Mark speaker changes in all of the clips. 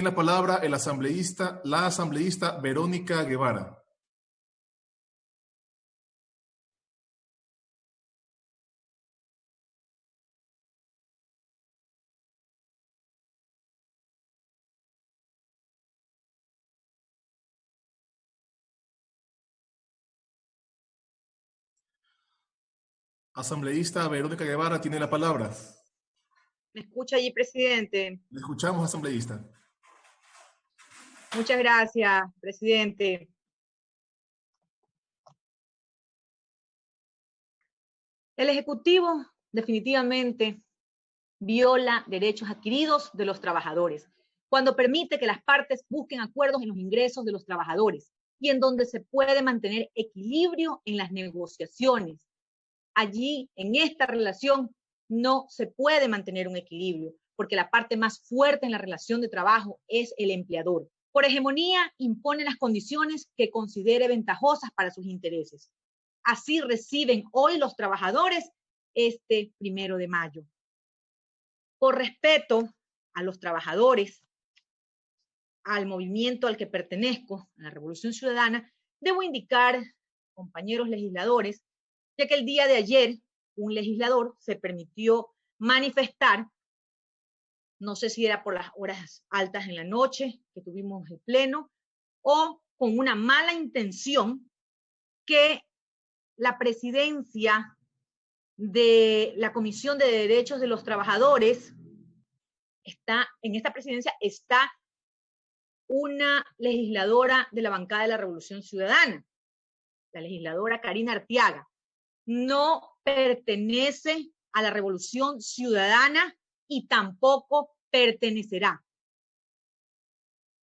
Speaker 1: La palabra la asambleísta Verónica Guevara. Asambleísta Verónica Guevara tiene la palabra.
Speaker 2: ¿Me escucha allí, presidente?
Speaker 1: Le escuchamos, asambleísta.
Speaker 2: Muchas gracias, presidente. El Ejecutivo definitivamente viola derechos adquiridos de los trabajadores cuando permite que las partes busquen acuerdos en los ingresos de los trabajadores y en donde se puede mantener equilibrio en las negociaciones. Allí, en esta relación, no se puede mantener un equilibrio porque la parte más fuerte en la relación de trabajo es el empleador. Por hegemonía, impone las condiciones que considere ventajosas para sus intereses. Así reciben hoy los trabajadores este 1 de mayo. Por respeto a los trabajadores, al movimiento al que pertenezco, a la Revolución Ciudadana, debo indicar, compañeros legisladores, ya que el día de ayer un legislador se permitió manifestar, no sé si era por las horas altas en la noche que tuvimos el pleno, o con una mala intención, que la presidencia de la Comisión de Derechos de los Trabajadores en esta presidencia está una legisladora de la bancada de la Revolución Ciudadana, la legisladora Karina Arteaga. No pertenece a la Revolución Ciudadana y tampoco pertenecerá.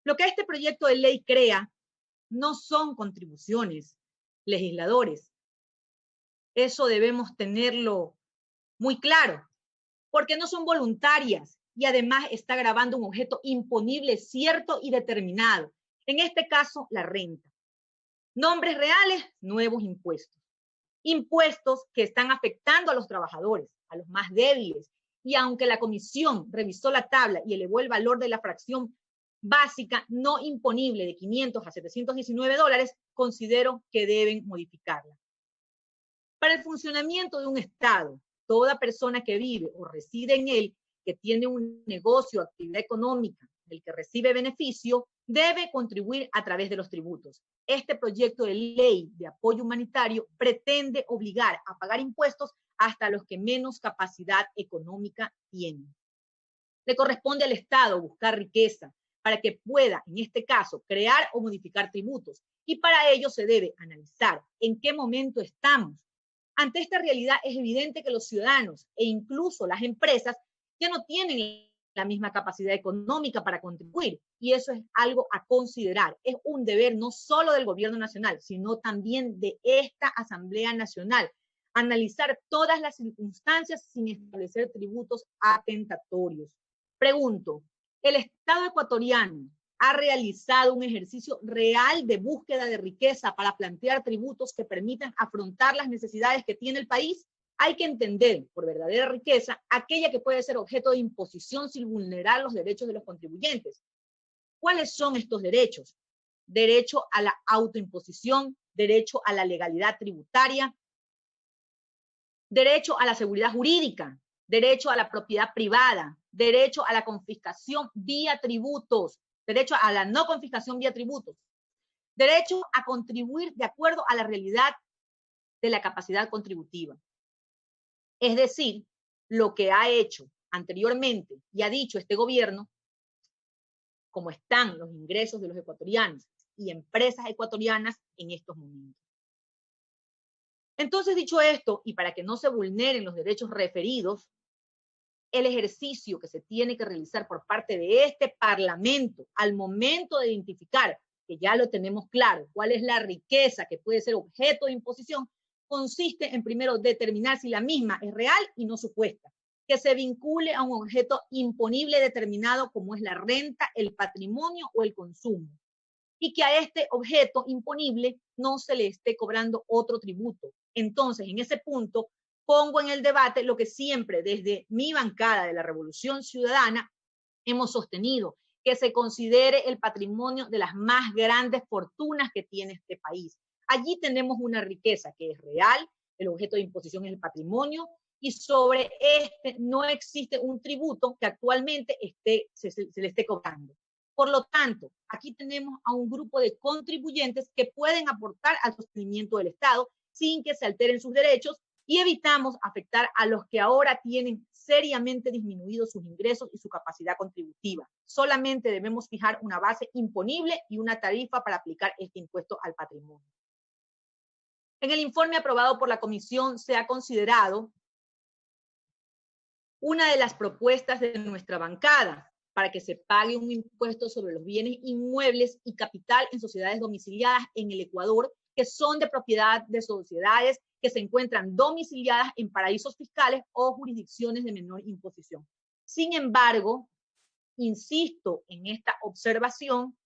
Speaker 2: Lo que este proyecto de ley crea no son contribuciones, legisladores. Eso debemos tenerlo muy claro, porque no son voluntarias y además está grabando un objeto imponible, cierto y determinado. En este caso, la renta. Nombres reales, nuevos impuestos. Impuestos que están afectando a los trabajadores, a los más débiles. Y aunque la comisión revisó la tabla y elevó el valor de la fracción básica no imponible de $500 a $719, considero que deben modificarla. Para el funcionamiento de un Estado, toda persona que vive o reside en él, que tiene un negocio o actividad económica del que recibe beneficio, debe contribuir a través de los tributos. Este proyecto de ley de apoyo humanitario pretende obligar a pagar impuestos hasta los que menos capacidad económica tienen. Le corresponde al Estado buscar riqueza para que pueda, en este caso, crear o modificar tributos. Y para ello se debe analizar en qué momento estamos. Ante esta realidad es evidente que los ciudadanos e incluso las empresas ya no tienen la misma capacidad económica para contribuir, y eso es algo a considerar. Es un deber no solo del gobierno nacional, sino también de esta Asamblea Nacional, analizar todas las circunstancias sin establecer tributos atentatorios. Pregunto, ¿el Estado ecuatoriano ha realizado un ejercicio real de búsqueda de riqueza para plantear tributos que permitan afrontar las necesidades que tiene el país? Hay que entender por verdadera riqueza aquella que puede ser objeto de imposición sin vulnerar los derechos de los contribuyentes. ¿Cuáles son estos derechos? Derecho a la autoimposición, derecho a la legalidad tributaria, derecho a la seguridad jurídica, derecho a la propiedad privada, derecho a la confiscación vía tributos, derecho a la no confiscación vía tributos, derecho a contribuir de acuerdo a la realidad de la capacidad contributiva. Es decir, lo que ha hecho anteriormente y ha dicho este gobierno, cómo están los ingresos de los ecuatorianos y empresas ecuatorianas en estos momentos. Entonces, dicho esto, y para que no se vulneren los derechos referidos, el ejercicio que se tiene que realizar por parte de este Parlamento al momento de identificar, que ya lo tenemos claro, cuál es la riqueza que puede ser objeto de imposición, consiste en primero determinar si la misma es real y no supuesta, que se vincule a un objeto imponible determinado como es la renta, el patrimonio o el consumo, y que a este objeto imponible no se le esté cobrando otro tributo. Entonces, en ese punto, pongo en el debate lo que siempre desde mi bancada de la Revolución Ciudadana hemos sostenido, que se considere el patrimonio de las más grandes fortunas que tiene este país. Allí tenemos una riqueza que es real, el objeto de imposición es el patrimonio, y sobre este no existe un tributo que actualmente se le esté cobrando. Por lo tanto, aquí tenemos a un grupo de contribuyentes que pueden aportar al sostenimiento del Estado sin que se alteren sus derechos y evitamos afectar a los que ahora tienen seriamente disminuidos sus ingresos y su capacidad contributiva. Solamente debemos fijar una base imponible y una tarifa para aplicar este impuesto al patrimonio. En el informe aprobado por la comisión se ha considerado una de las propuestas de nuestra bancada para que se pague un impuesto sobre los bienes inmuebles y capital en sociedades domiciliadas en el Ecuador, que son de propiedad de sociedades que se encuentran domiciliadas en paraísos fiscales o jurisdicciones de menor imposición. Sin embargo, insisto en esta observación,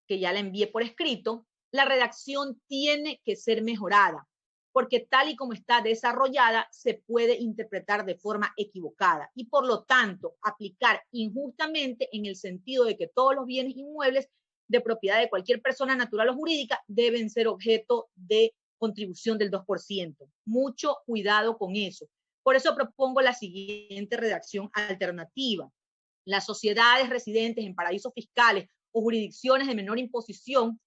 Speaker 2: que ya la envié por escrito, la redacción tiene que ser mejorada, porque tal y como está desarrollada se puede interpretar de forma equivocada y por lo tanto aplicar injustamente en el sentido de que todos los bienes inmuebles de propiedad de cualquier persona natural o jurídica deben ser objeto de contribución del 2%. Mucho cuidado con eso. Por eso propongo la siguiente redacción alternativa. Las sociedades residentes en paraísos fiscales o jurisdicciones de menor imposición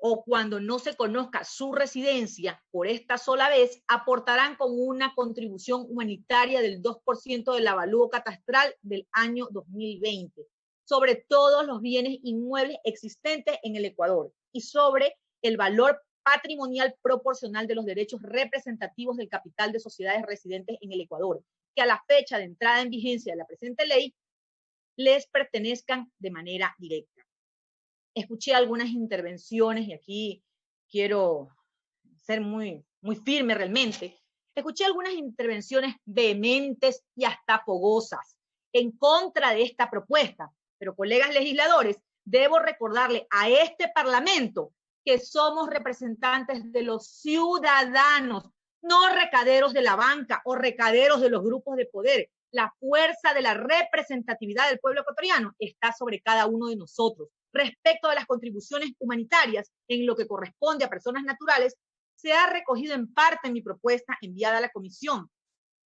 Speaker 2: o cuando no se conozca su residencia por esta sola vez, aportarán con una contribución humanitaria del 2% del avalúo catastral del año 2020, sobre todos los bienes inmuebles existentes en el Ecuador y sobre el valor patrimonial proporcional de los derechos representativos del capital de sociedades residentes en el Ecuador, que a la fecha de entrada en vigencia de la presente ley les pertenezcan de manera directa. Escuché algunas intervenciones y aquí quiero ser muy firme realmente. Escuché algunas intervenciones vehementes y hasta fogosas en contra de esta propuesta. Pero, colegas legisladores, debo recordarle a este Parlamento que somos representantes de los ciudadanos, no recaderos de la banca o recaderos de los grupos de poder. La fuerza de la representatividad del pueblo ecuatoriano está sobre cada uno de nosotros. Respecto a las contribuciones humanitarias, en lo que corresponde a personas naturales, se ha recogido en parte en mi propuesta enviada a la comisión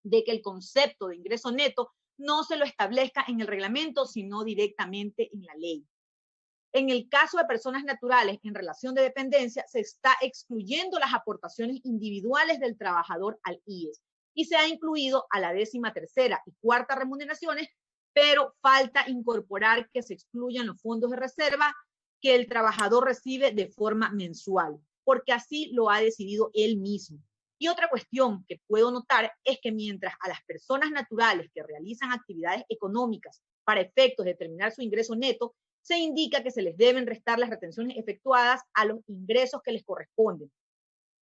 Speaker 2: de que el concepto de ingreso neto no se lo establezca en el reglamento, sino directamente en la ley. En el caso de personas naturales en relación de dependencia, se está excluyendo las aportaciones individuales del trabajador al IES y se ha incluido a la 13ª y 4ª remuneraciones, pero falta incorporar que se excluyan los fondos de reserva que el trabajador recibe de forma mensual, porque así lo ha decidido él mismo. Y otra cuestión que puedo notar es que mientras a las personas naturales que realizan actividades económicas para efectos de determinar su ingreso neto, se indica que se les deben restar las retenciones efectuadas a los ingresos que les corresponden.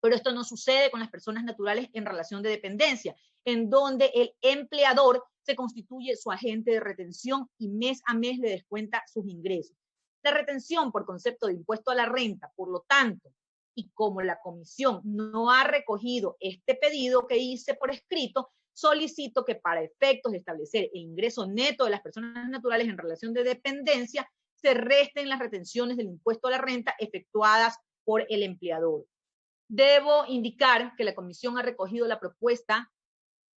Speaker 2: Pero esto no sucede con las personas naturales en relación de dependencia, en donde el empleador se constituye su agente de retención y mes a mes le descuenta sus ingresos. La retención por concepto de impuesto a la renta, por lo tanto, y como la comisión no ha recogido este pedido que hice por escrito, solicito que para efectos de establecer el ingreso neto de las personas naturales en relación de dependencia, se resten las retenciones del impuesto a la renta efectuadas por el empleador. Debo indicar que la comisión ha recogido la propuesta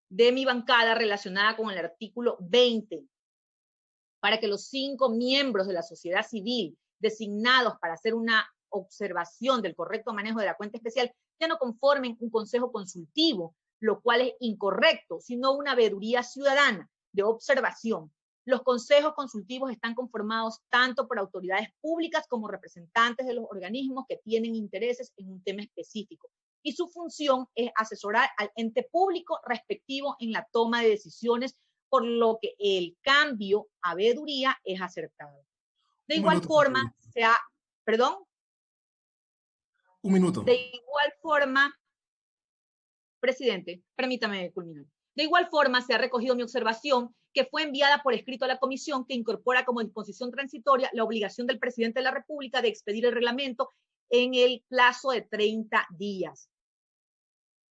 Speaker 2: de mi bancada relacionada con el artículo 20 para que los 5 miembros de la sociedad civil designados para hacer una observación del correcto manejo de la cuenta especial ya no conformen un consejo consultivo, lo cual es incorrecto, sino una veeduría ciudadana de observación. Los consejos consultivos están conformados tanto por autoridades públicas como representantes de los organismos que tienen intereses en un tema específico. Y su función es asesorar al ente público respectivo en la toma de decisiones, por lo que el cambio a veeduría es acertado. De igual forma, ¿Perdón?
Speaker 1: Un minuto.
Speaker 2: De igual forma, presidente, permítame culminar. De igual forma, se ha recogido mi observación que fue enviada por escrito a la comisión, que incorpora como disposición transitoria la obligación del presidente de la República de expedir el reglamento en el plazo de 30 días.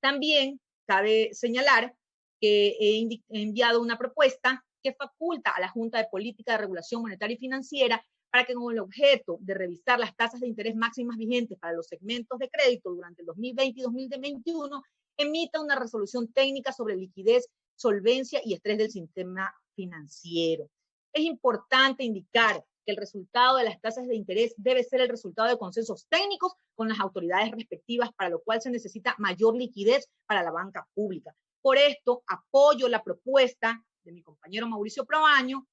Speaker 2: También cabe señalar que he enviado una propuesta que faculta a la Junta de Política de Regulación Monetaria y Financiera para que con el objeto de revisar las tasas de interés máximas vigentes para los segmentos de crédito durante el 2020 y 2021, emita una resolución técnica sobre liquidez, solvencia y estrés del sistema financiero. Es importante indicar que el resultado de las tasas de interés debe ser el resultado de consensos técnicos con las autoridades respectivas, para lo cual se necesita mayor liquidez para la banca pública. Por esto, apoyo la propuesta de mi compañero Mauricio Proaño,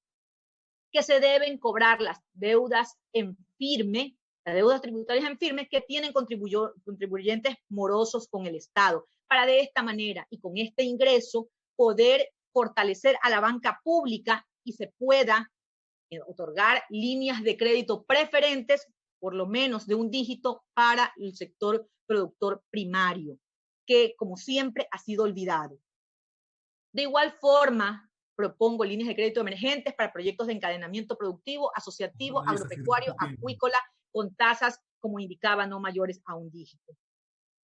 Speaker 2: que se deben cobrar las deudas en firme, las deudas tributarias en firme que tienen contribuyentes morosos con el Estado, para de esta manera y con este ingreso poder fortalecer a la banca pública y se pueda otorgar líneas de crédito preferentes, por lo menos de un dígito, para el sector productor primario, que como siempre ha sido olvidado. De igual forma, propongo líneas de crédito emergentes para proyectos de encadenamiento productivo, asociativo, agropecuario, acuícola, con tasas, como indicaba, no mayores a un dígito.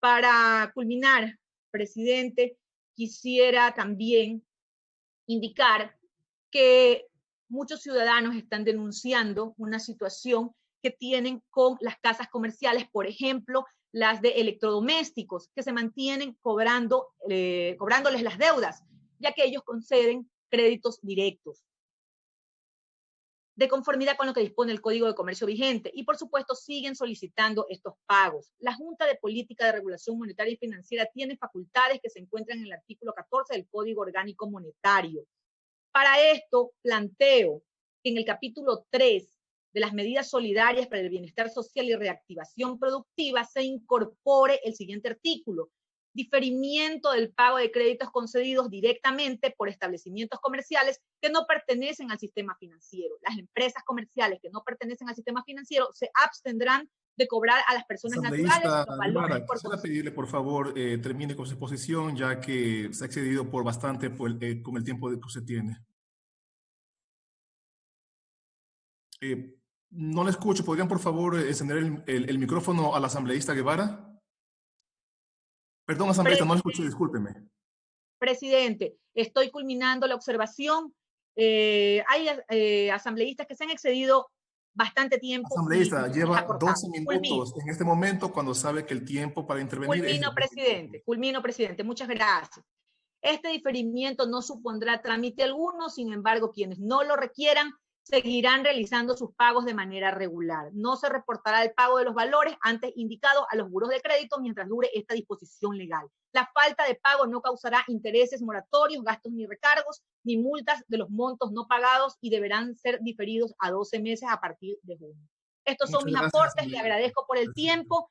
Speaker 2: Para culminar, presidente, quisiera también indicar que muchos ciudadanos están denunciando una situación que tienen con las casas comerciales, por ejemplo, las de electrodomésticos, que se mantienen cobrándoles las deudas, ya que ellos conceden créditos directos, de conformidad con lo que dispone el Código de Comercio vigente, y por supuesto siguen solicitando estos pagos. La Junta de Política de Regulación Monetaria y Financiera tiene facultades que se encuentran en el artículo 14 del Código Orgánico Monetario. Para esto, planteo que en el capítulo 3 de las medidas solidarias para el bienestar social y reactivación productiva se incorpore el siguiente artículo: diferimiento del pago de créditos concedidos directamente por establecimientos comerciales que no pertenecen al sistema financiero. Las empresas comerciales que no pertenecen al sistema financiero se abstendrán de cobrar a las personas naturales los valores.
Speaker 1: Quisiera pedirle, por favor, termine con su exposición, ya que se ha excedido por bastante con el tiempo que usted tiene. No le escucho. ¿Podrían, por favor, encender el micrófono al asambleísta Guevara? Perdón, asambleísta, no le escuché, discúlpeme.
Speaker 2: Presidente, estoy culminando la observación. Hay asambleístas que se han excedido bastante tiempo.
Speaker 1: Asambleísta, lleva 12 minutos en este momento, cuando sabe que el tiempo para intervenir
Speaker 2: Culmino, presidente. Muchas gracias. Este diferimiento no supondrá trámite alguno, sin embargo, quienes no lo requieran seguirán realizando sus pagos de manera regular. No se reportará el pago de los valores antes indicados a los buros de crédito mientras dure esta disposición legal. La falta de pago no causará intereses moratorios, gastos ni recargos, ni multas de los montos no pagados, y deberán ser diferidos a 12 meses a partir de junio. Estos son mis aportes, le agradezco por el tiempo